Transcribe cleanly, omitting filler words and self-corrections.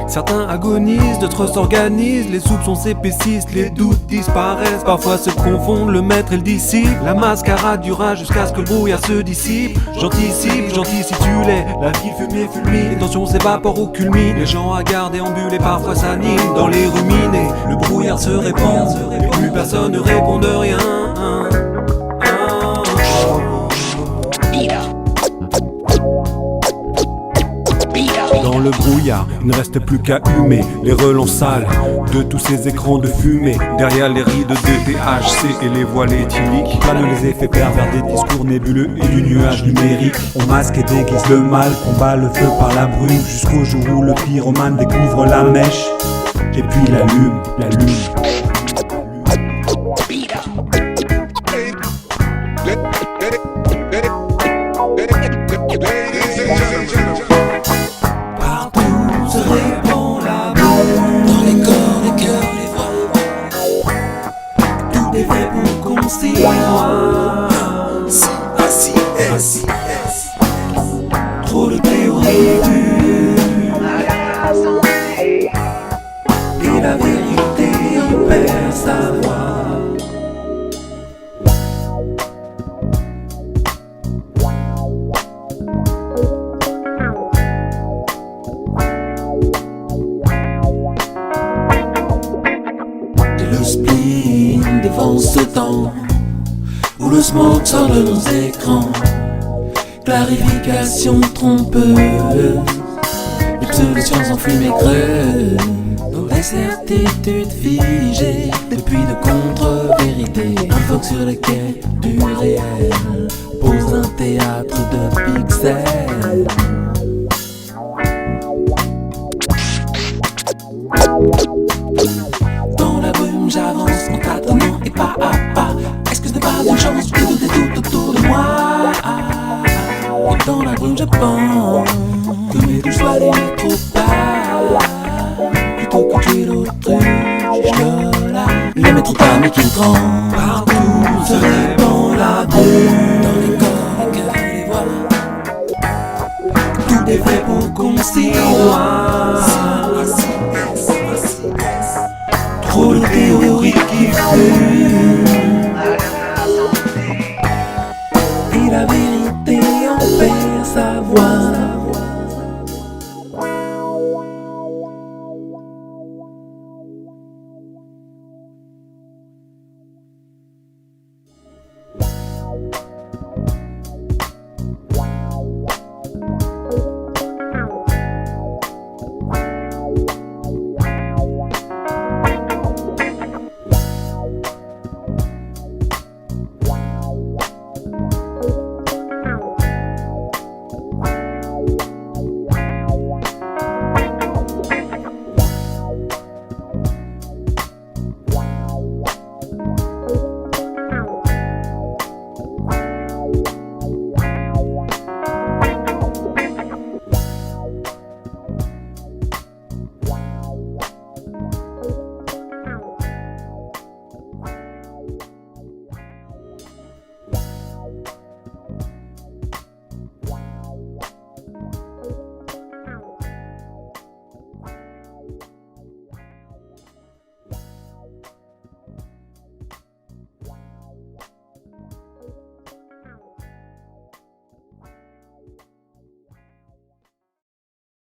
Certains agonisent, d'autres s'organisent, les soupçons s'épaississent, les doutes disparaissent, parfois se confondent le maître et le disciple. La mascarade durera jusqu'à ce que le brouillard se dissipe. J'anticipe, gentil si tu l'es, la ville fumée fulmine, les tensions s'évaporent ou culminent, les gens hagards déambulent et parfois s'animent dans les ruminés. Le brouillard se répand, et plus personne ne répond de rien. Dans le brouillard, il ne reste plus qu'à humer les relents sales de tous ces écrans de fumée. Derrière les rides de THC et les voiles éthyliques planent les effets pervers des discours nébuleux et du nuage numérique. On masque et déguise le mal, combat le feu par la brume, jusqu'au jour où le pyromane découvre la mèche et puis l'allume. Fait pour qu'on s'y voit. Trop de théories et la vérité perd sa voix. Le spleen défonce ce temps où le smoke sort de nos écrans. Clarification trompeuse, les pseudo-sciences enfumées creuses, dans les certitudes figées, depuis de contre-vérités. Invoque sur les quais du réel, pose un théâtre de pixels. Dans la brume j'avance en tâtonnant et pas à pas. Est-ce que ce n'est pas une chance que tout est tout autour de moi? Et dans la brume je pense que mes douches soient des métros pas, plutôt que tuer l'autruche là. Les métros pas mais qui tremblent, partout se répand la brume. Dans les corps, les cœurs, les voix, tout est fait pour qu'on s'y voit.